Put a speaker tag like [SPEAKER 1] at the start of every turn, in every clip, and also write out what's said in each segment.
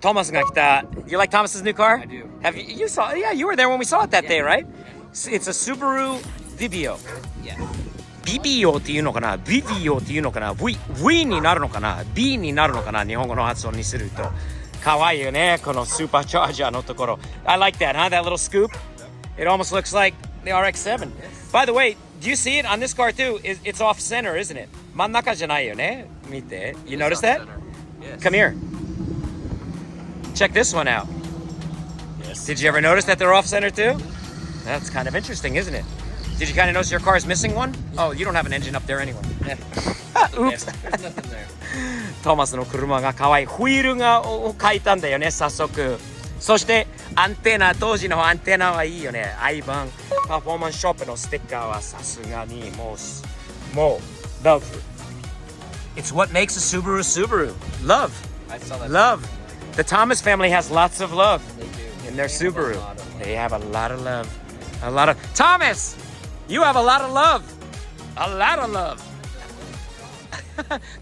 [SPEAKER 1] Thomasが来た. You like Thomas's new car?
[SPEAKER 2] I do.
[SPEAKER 1] Have you? You saw? Yeah, you were there when we saw it that day, right? It's a Subaru Vivio.
[SPEAKER 2] Yeah.
[SPEAKER 1] Vivio っていうのかな Vivio っていうのかな V になるのかな B になるのかな日本語の発音にすると。可愛いよねこのスーパーチャージャーのところ. I like that, huh? That little scoop. It almost looks like the RX-7. By the way, do you see it on this car too? It's off center, isn't it? 真ん中じゃないよね見て. You notice that?
[SPEAKER 2] Yes.
[SPEAKER 1] Come here. Check this one out.
[SPEAKER 2] Yes.
[SPEAKER 1] Did you ever notice that they're off center too? That's kind of interesting, isn't it? Did you kind of notice your car is missing one? Oh, you don't have an engine up there anyway. Oops.
[SPEAKER 2] There's nothing there.
[SPEAKER 1] トーマスの車が可愛い。ホイールを変えたんだよね、早速。そしてアンテナ、当時のアンテナはいいよね。アイバンパフォーマンスショップのステッカーはさすがにもう love. It's what makes a Subaru Subaru. Love.
[SPEAKER 2] I saw that.
[SPEAKER 1] Love. The Thomas family has lots of love
[SPEAKER 2] They do.
[SPEAKER 1] in their
[SPEAKER 2] They have a
[SPEAKER 1] Subaru.
[SPEAKER 2] lot of love.
[SPEAKER 1] They have a lot of love. A lot of Thomas, you have a lot of love. A lot of love.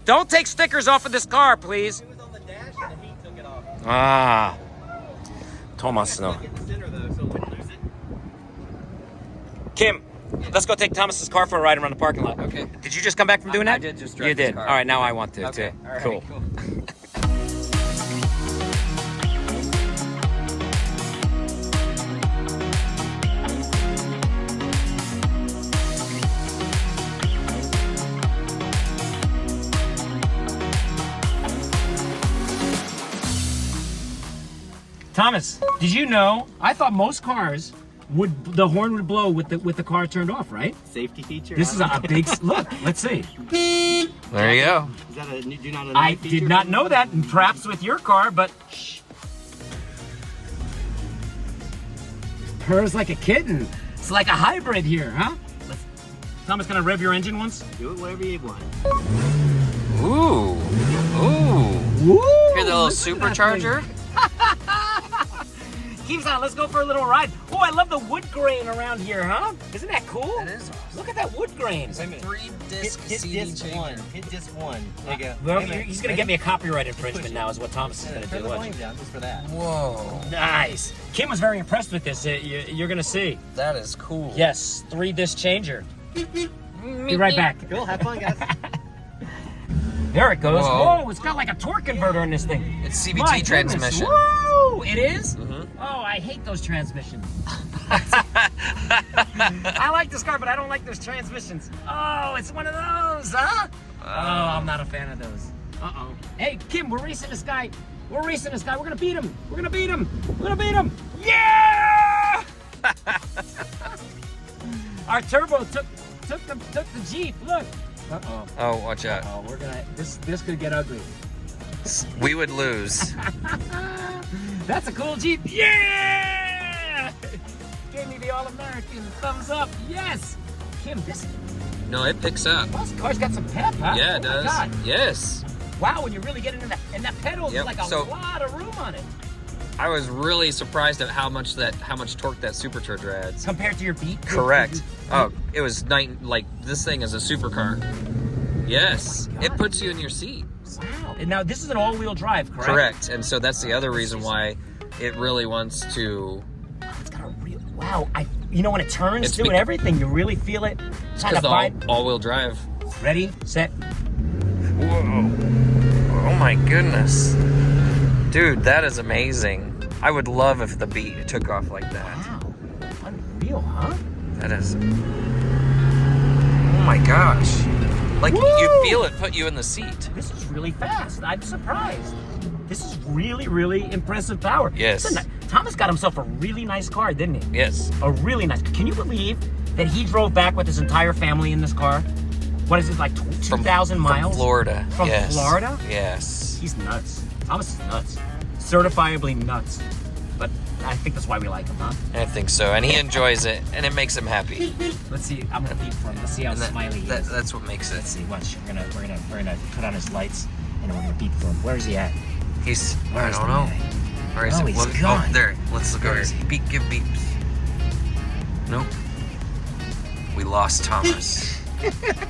[SPEAKER 1] Don't take stickers off of this car, please.
[SPEAKER 2] It was on the dash and the heat took it off.
[SPEAKER 1] Ah. Thomas no.
[SPEAKER 2] Get in the center though, so it wouldn't lose it.
[SPEAKER 1] Kim, let's go take Thomas's car for a ride around the parking lot.
[SPEAKER 2] Okay.
[SPEAKER 1] Did you just come back from doing
[SPEAKER 2] I
[SPEAKER 1] that?
[SPEAKER 2] did just drive
[SPEAKER 1] You
[SPEAKER 2] this
[SPEAKER 1] did.
[SPEAKER 2] car.
[SPEAKER 1] All right, now I want to
[SPEAKER 2] Okay.
[SPEAKER 1] too.
[SPEAKER 2] All right.
[SPEAKER 1] Cool. Thomas, did you know? I thought most cars the horn would blow with the car turned off, right?
[SPEAKER 2] Safety feature.
[SPEAKER 1] This is a big look. Let's see.
[SPEAKER 2] There you go. Is that a do not
[SPEAKER 1] I did not know that, and perhaps with your car, but purrs like a kitten. It's like a hybrid here, huh? Thomas, gonna rev your engine once?
[SPEAKER 2] Do it whatever you want.
[SPEAKER 3] Ooh. Ooh.
[SPEAKER 1] Woo!
[SPEAKER 3] Hear the little
[SPEAKER 1] Listen to that
[SPEAKER 3] supercharger?
[SPEAKER 1] thing. Keeps on. Let's go for a little ride. Oh, I love the wood grain around here, huh? Isn't that cool?
[SPEAKER 3] That is awesome.
[SPEAKER 1] Look at that wood grain.
[SPEAKER 3] It's like 3-disc
[SPEAKER 2] Hit
[SPEAKER 3] CD
[SPEAKER 2] disc
[SPEAKER 3] changer.
[SPEAKER 2] one. Hit disc one. There you go.
[SPEAKER 1] Well,
[SPEAKER 2] Wait a minute.
[SPEAKER 1] he's gonna get me a copyright infringement now, is what Thomas is
[SPEAKER 2] Yeah,
[SPEAKER 1] gonna
[SPEAKER 2] turn
[SPEAKER 1] do.
[SPEAKER 2] the
[SPEAKER 1] Watch.
[SPEAKER 2] volume down just for that.
[SPEAKER 3] Whoa.
[SPEAKER 1] Nice. Kim was very impressed with this. You're gonna see.
[SPEAKER 3] That is cool.
[SPEAKER 1] Yes, 3-disc changer. Be right back.
[SPEAKER 2] Cool. Have fun, guys.
[SPEAKER 1] There it goes.
[SPEAKER 3] Whoa.
[SPEAKER 1] Whoa, it's got like a torque converter in this thing.
[SPEAKER 3] It's
[SPEAKER 1] My
[SPEAKER 3] CVT
[SPEAKER 1] goodness.
[SPEAKER 3] transmission.
[SPEAKER 1] Whoa, it is?
[SPEAKER 3] Mhm.
[SPEAKER 1] Oh, I hate those transmissions. I like this car, but I don't like those transmissions. Oh, it's one of those, huh? Oh, I'm not a fan of those. Uh-oh. Hey, Kim, we're racing this guy. We're racing this guy. We're gonna beat him. We're gonna beat him. We're gonna beat him. Yeah! Our turbo took the Jeep. Look. Uh-oh.
[SPEAKER 3] Oh, watch out.
[SPEAKER 1] Oh, we're gonna. This could get ugly.
[SPEAKER 3] We would lose.
[SPEAKER 1] That's a cool Jeep. Yeah! Gave me the All-American thumbs up. Yes. Kim, this
[SPEAKER 3] No, it picks up.
[SPEAKER 1] car's got some pep, huh?
[SPEAKER 3] Yeah, it
[SPEAKER 1] Oh my
[SPEAKER 3] does.
[SPEAKER 1] God.
[SPEAKER 3] Yes.
[SPEAKER 1] Wow, when you really get into that, and that pedal,
[SPEAKER 3] Yep,
[SPEAKER 1] there's like a
[SPEAKER 3] so-
[SPEAKER 1] lot of room on it
[SPEAKER 3] I was really surprised at how much torque that supercharger adds.
[SPEAKER 1] compared to your Beat.
[SPEAKER 3] Correct. Oh, it was like this thing is a supercar. Yes.
[SPEAKER 1] Oh my
[SPEAKER 3] It
[SPEAKER 1] God.
[SPEAKER 3] puts you in your seat.
[SPEAKER 1] Wow. And now this is an all-wheel drive, correct?
[SPEAKER 3] Correct. And so that's the other reason why it really wants to.
[SPEAKER 1] It's got a real. Wow. You know when it turns
[SPEAKER 3] It's
[SPEAKER 1] too and everything, you really feel it.
[SPEAKER 3] It's
[SPEAKER 1] Kind of
[SPEAKER 3] because
[SPEAKER 1] vibe.
[SPEAKER 3] all-wheel drive.
[SPEAKER 1] Ready, set.
[SPEAKER 3] Whoa. Oh my goodness. Dude, that is amazing. I would love if the Beat took off like that.
[SPEAKER 1] Wow. Unreal, huh?
[SPEAKER 3] That is. Oh my gosh. Like
[SPEAKER 1] Woo!
[SPEAKER 3] you feel it put you in the seat.
[SPEAKER 1] This is really fast. I'm surprised. This is really, really impressive power.
[SPEAKER 3] Yes.
[SPEAKER 1] Thomas got himself a really nice car, didn't he?
[SPEAKER 3] Yes.
[SPEAKER 1] A really nice. Can you believe that he drove back with his entire family in this car? What is it, like 2,000 miles?
[SPEAKER 3] From Florida.
[SPEAKER 1] From
[SPEAKER 3] yes.
[SPEAKER 1] Florida?
[SPEAKER 3] Yes.
[SPEAKER 1] He's nuts. Thomas is nuts. Certifiably nuts. But I think that's why we like him, huh?
[SPEAKER 3] I think so. And he enjoys it and it makes him happy.
[SPEAKER 1] Let's see. I'm gonna beep for him. Let's see how
[SPEAKER 3] And
[SPEAKER 1] smiley he is.
[SPEAKER 3] that's what makes
[SPEAKER 1] Let's
[SPEAKER 3] it.
[SPEAKER 1] see. Watch. We're gonna put on his lights and we're gonna beep for him. Where is he at?
[SPEAKER 3] He's I
[SPEAKER 1] Where's
[SPEAKER 3] don't
[SPEAKER 1] the
[SPEAKER 3] know.
[SPEAKER 1] guy?
[SPEAKER 3] Where is
[SPEAKER 1] Oh,
[SPEAKER 3] it?
[SPEAKER 1] he's gone.
[SPEAKER 3] Oh, there. Let's look
[SPEAKER 1] Where
[SPEAKER 3] over
[SPEAKER 1] is
[SPEAKER 3] here.
[SPEAKER 1] he?
[SPEAKER 3] Beep, give beeps. Nope. We lost Thomas.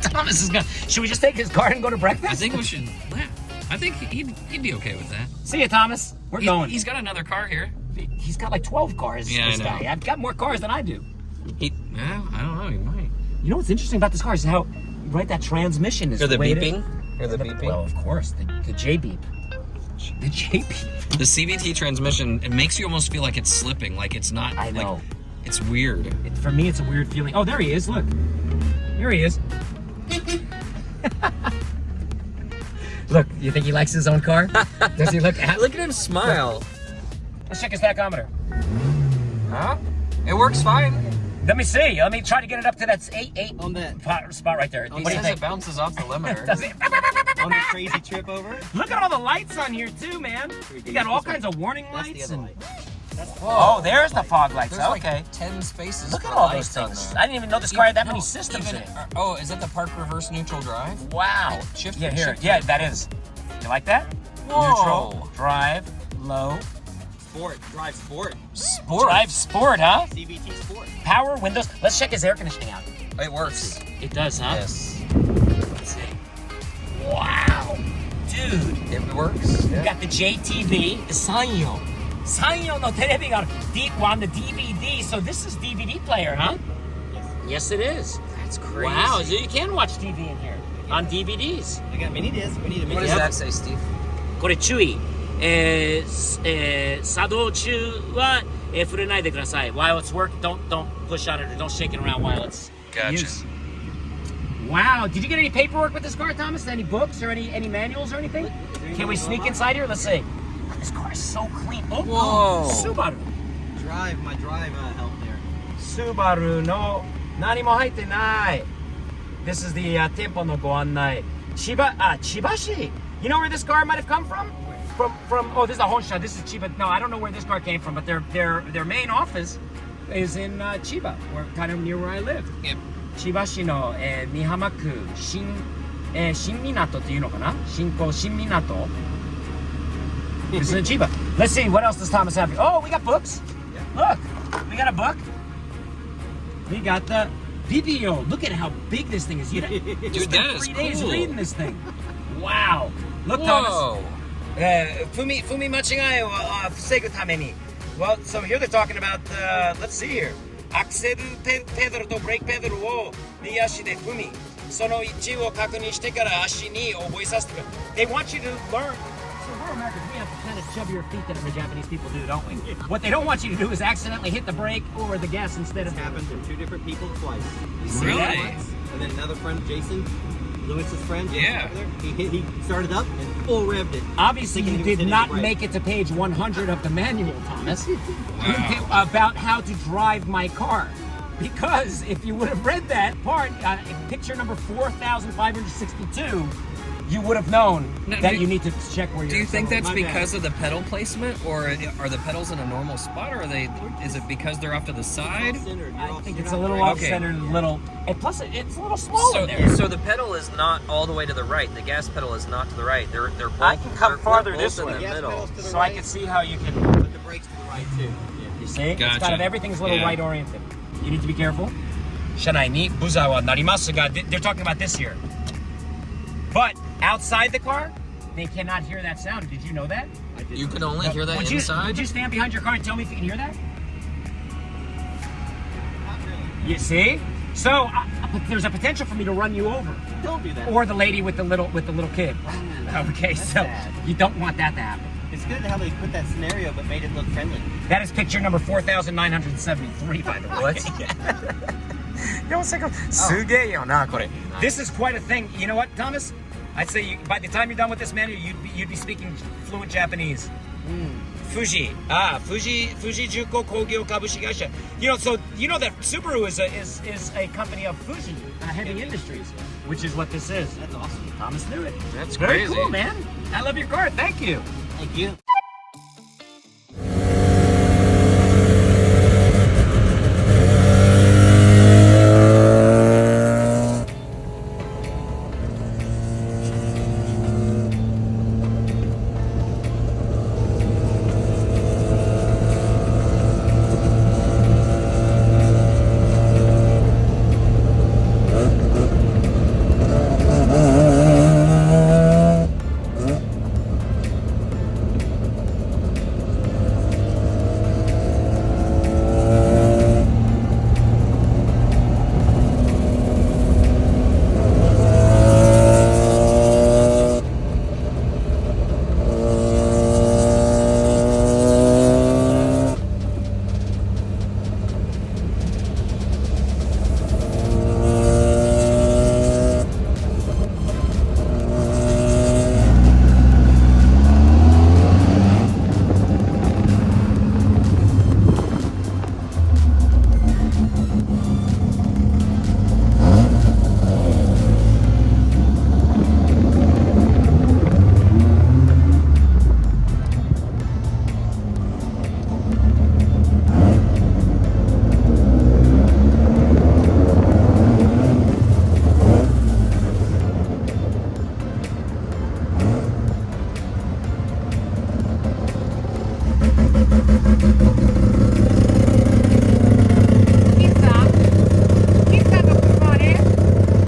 [SPEAKER 1] Thomas is gone. Should we just take his car and go to breakfast?
[SPEAKER 4] I think we should. Yeah, I think he'd be okay with that.
[SPEAKER 1] See you, Thomas. We're going.
[SPEAKER 3] He's got another car here.
[SPEAKER 1] He's got like 12 cars,
[SPEAKER 3] Yeah,
[SPEAKER 1] this
[SPEAKER 3] I know.
[SPEAKER 1] guy. I've got more cars than I do.
[SPEAKER 3] Well, I don't know. He might.
[SPEAKER 1] You know what's interesting about this car is how, right, that transmission is
[SPEAKER 3] Hear the
[SPEAKER 1] way to-
[SPEAKER 3] beeping? Hear the beeping?
[SPEAKER 1] Well, of course, the J beep. The J beep.
[SPEAKER 3] The CVT transmission, it makes you almost feel like it's slipping, like it's not.
[SPEAKER 1] I know.
[SPEAKER 3] Like, it's weird.
[SPEAKER 1] For me, it's a weird feeling. Oh, there he is. Look. Here he is. Look, you think he likes his own car? Does he look at?
[SPEAKER 3] Look at him smile.
[SPEAKER 1] Let's check his tachometer.
[SPEAKER 3] Huh? It works fine.
[SPEAKER 1] Let me see. Let me try to get it up to that 8
[SPEAKER 2] On that,
[SPEAKER 1] spot right there.
[SPEAKER 3] It
[SPEAKER 1] What do you
[SPEAKER 3] says
[SPEAKER 1] think?
[SPEAKER 3] it bounces off the limiter.
[SPEAKER 1] Does it?
[SPEAKER 2] on the crazy trip over.
[SPEAKER 1] Look at all the lights on here too, man. You got all kinds of warning
[SPEAKER 2] That's
[SPEAKER 1] lights.
[SPEAKER 2] the other
[SPEAKER 1] and-
[SPEAKER 2] light.
[SPEAKER 1] Oh, there's the fog lights.
[SPEAKER 3] There's
[SPEAKER 1] Okay.
[SPEAKER 3] like 10 spaces.
[SPEAKER 1] Look at
[SPEAKER 3] for
[SPEAKER 1] all those
[SPEAKER 3] lights on
[SPEAKER 1] things.
[SPEAKER 3] there.
[SPEAKER 1] I didn't even know this car had that
[SPEAKER 3] No,
[SPEAKER 1] many systems
[SPEAKER 3] even-
[SPEAKER 1] in it.
[SPEAKER 3] Oh, is that the park reverse neutral drive?
[SPEAKER 1] Wow.
[SPEAKER 3] Shift
[SPEAKER 1] Yeah,
[SPEAKER 3] it,
[SPEAKER 1] here.
[SPEAKER 3] shift
[SPEAKER 1] Yeah,
[SPEAKER 3] it.
[SPEAKER 1] that is. You like that?
[SPEAKER 3] Whoa.
[SPEAKER 1] Neutral, drive, low.
[SPEAKER 2] Sport, drive sport.
[SPEAKER 3] Sport.
[SPEAKER 1] Drive sport, huh?
[SPEAKER 2] CVT sport.
[SPEAKER 1] Power windows. Let's check his air conditioning out.
[SPEAKER 3] It works.
[SPEAKER 1] It does, huh?
[SPEAKER 3] Yes.
[SPEAKER 1] Let's see. Wow. Dude.
[SPEAKER 3] It works.
[SPEAKER 1] We got the JTV, Sanyo. Sanyo no terebi ga aru. On the DVD. So this is DVD player, huh? Yes, it is.
[SPEAKER 3] That's crazy.
[SPEAKER 1] Wow, so you can watch TV in here on DVDs.
[SPEAKER 2] I got mini disc. We need a mini
[SPEAKER 3] What does
[SPEAKER 2] disc.
[SPEAKER 3] that say, Steve?
[SPEAKER 1] これ注意。作動中は、触れないでください。While it's work, don't push on it or don't shake it around while it's
[SPEAKER 3] Gotcha.
[SPEAKER 1] use. Wow, did you get any paperwork with this car, Thomas? Any books or any manuals or anything? Can we sneak inside here? Let's see. This car is so clean. Oh,
[SPEAKER 3] Whoa.
[SPEAKER 1] Subaru.
[SPEAKER 2] My drive help there.
[SPEAKER 1] Subaru no 何も入ってない. This is the tempo no ご案内. Chibashi. You know where this car might have come from? From oh, this is a Honsha. This is Chiba. No, I don't know where this car came from, but their main office is in Chiba, or kind of near where I live.
[SPEAKER 3] Yep.
[SPEAKER 1] Chibashi no Mihamaku Shinminato っていうのかな? Shinminato. This is in Chiba. Let's see, what else does Thomas have here? Oh, we got books. Look, we got a book. We got the video. Look at how big this thing is. You
[SPEAKER 3] Dude, that is
[SPEAKER 1] 3 days
[SPEAKER 3] cool.
[SPEAKER 1] reading this thing. Wow. Look, Thomas.
[SPEAKER 3] Whoa.
[SPEAKER 1] 踏み間違いを防ぐために. Well, so here they're talking about, let's see here. アクセルペダルとブレーキペダルを右足で踏み、その位置を確認してから足に覚えさせてくれ. They want you to learn. So we're Americans, we have to kind of shove your feet that the Japanese people do, don't we? What they don't want you to do is accidentally hit the brake or the gas instead of...
[SPEAKER 2] It's happened to two different people twice.
[SPEAKER 3] Really?
[SPEAKER 2] Once, and then another friend, Jason, Lewis's friend.
[SPEAKER 3] Yeah.
[SPEAKER 2] Over there, he started up and full revved it.
[SPEAKER 1] Obviously,
[SPEAKER 2] Thinking
[SPEAKER 1] you
[SPEAKER 2] he was
[SPEAKER 1] did
[SPEAKER 2] hitting
[SPEAKER 1] not
[SPEAKER 2] the brake.
[SPEAKER 1] make it to page 100 of the manual, Thomas,
[SPEAKER 3] Wow.
[SPEAKER 1] about how to drive my car. Because if you would have read that part, picture number 4,562, you would have known
[SPEAKER 3] Now,
[SPEAKER 1] that
[SPEAKER 3] do-
[SPEAKER 1] you need to check where you're.
[SPEAKER 3] Do you think that's
[SPEAKER 2] my
[SPEAKER 3] because of the pedal placement, or are the pedals in a normal spot, or is it because they're off to the side?
[SPEAKER 2] Off-centered. You're
[SPEAKER 1] I
[SPEAKER 2] off-
[SPEAKER 1] think
[SPEAKER 2] you're
[SPEAKER 1] it's a
[SPEAKER 2] not
[SPEAKER 1] little
[SPEAKER 2] right.
[SPEAKER 1] off-centered, and a little, and plus it's a little small in there.
[SPEAKER 3] So the pedal is not all the way to the right. The gas pedal is not to the right. They're both.
[SPEAKER 1] I can come
[SPEAKER 3] they're
[SPEAKER 1] farther
[SPEAKER 3] both
[SPEAKER 1] this
[SPEAKER 3] in
[SPEAKER 1] way.
[SPEAKER 3] the
[SPEAKER 2] Gas
[SPEAKER 3] middle.
[SPEAKER 2] pedals to the
[SPEAKER 1] So
[SPEAKER 2] right,
[SPEAKER 1] I can see how you can.
[SPEAKER 2] but the brakes to the right too. Yeah.
[SPEAKER 1] You see? It's
[SPEAKER 3] Gotcha.
[SPEAKER 1] kind of everything's a little
[SPEAKER 3] Yeah.
[SPEAKER 1] right oriented. You need to be careful. 車内にブザーは鳴りますが, they're talking about this here. But outside the car, they cannot hear that sound. Did you know that?
[SPEAKER 2] I did.
[SPEAKER 3] You can only hear that
[SPEAKER 1] Would
[SPEAKER 3] inside.
[SPEAKER 1] you stand behind your car and tell me if you can hear that?
[SPEAKER 2] Not really.
[SPEAKER 1] You see? So but there's a potential for me to run you over,
[SPEAKER 2] Don't do that.
[SPEAKER 1] or the lady with the little kid. Okay,
[SPEAKER 2] That's
[SPEAKER 1] so
[SPEAKER 2] sad.
[SPEAKER 1] you don't want that to happen.
[SPEAKER 2] It's good how they put that scenario, but made it look friendly.
[SPEAKER 1] That is picture number 4,973, by the way.
[SPEAKER 3] What?
[SPEAKER 1] This is quite a thing. You know what, Thomas? I'd say by the time you're done with this manual, you'd be speaking fluent Japanese. Fuji. Fuji Juko Kogyo Kabushi Gaisha. You know, so you know that Subaru is a company of Fuji Heavy Industries, which is what this is.
[SPEAKER 2] That's awesome.
[SPEAKER 1] Thomas knew it.
[SPEAKER 3] That's
[SPEAKER 1] Very
[SPEAKER 3] crazy.
[SPEAKER 1] cool, man. I love your car. Thank you.
[SPEAKER 2] Thank you.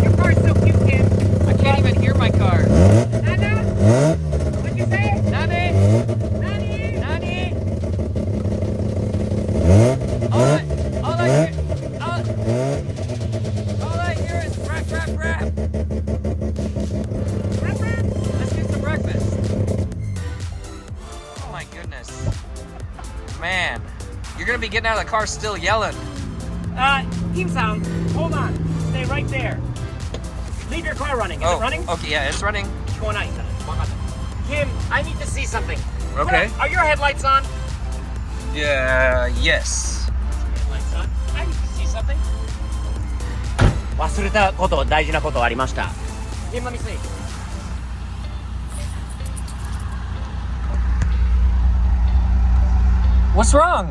[SPEAKER 1] Your car's so cute, Kim.
[SPEAKER 3] I can't even hear my car.
[SPEAKER 1] Nana? What'd you say?
[SPEAKER 3] Nani?
[SPEAKER 1] Nani?
[SPEAKER 3] Nani? All I hear is rap, rap, rap. Let's get some breakfast. Oh my goodness. Man, you're gonna be getting out of the car still yelling.
[SPEAKER 1] Kim-san, hold on. Stay right there. Leave your car running. Is it running?
[SPEAKER 3] Okay, yeah, it's running.
[SPEAKER 1] 聞こえないんだ。わかった。Kim, I need to see something.
[SPEAKER 3] Okay.
[SPEAKER 1] Are your headlights on?
[SPEAKER 3] Yeah, yes.
[SPEAKER 1] Headlights on. I need to see something. 忘れたこと、大事なことありました。Kim, let me see.
[SPEAKER 3] What's wrong?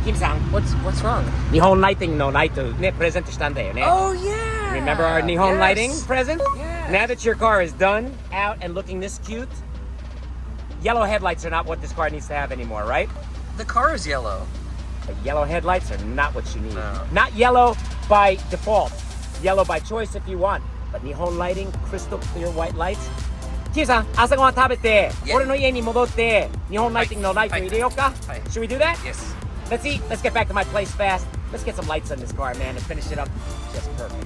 [SPEAKER 1] Kim-san,
[SPEAKER 3] What's wrong?
[SPEAKER 1] 日本ライティングのライトね、プレゼントしたんだよね。
[SPEAKER 3] Oh yeah.
[SPEAKER 1] Remember our Nihon lighting
[SPEAKER 3] Yes.
[SPEAKER 1] present?
[SPEAKER 3] Yes.
[SPEAKER 1] Now that your car is done, out, and looking this cute, yellow headlights are not what this car needs to have anymore, right?
[SPEAKER 3] The car is yellow.
[SPEAKER 1] But yellow headlights are not what you need.
[SPEAKER 3] No.
[SPEAKER 1] Not yellow by default. Yellow by choice if you want. But Nihon lighting, crystal clear white lights. キムさん、朝ごはん食べて、
[SPEAKER 3] Yeah.
[SPEAKER 1] 俺の家に戻って、日本ライティングのライト入れようか、
[SPEAKER 3] はい。
[SPEAKER 1] Should we do that?
[SPEAKER 3] Yes.
[SPEAKER 1] Let's eat. Let's get back to my place fast. Let's get some lights on this car, man, and finish it up just perfect.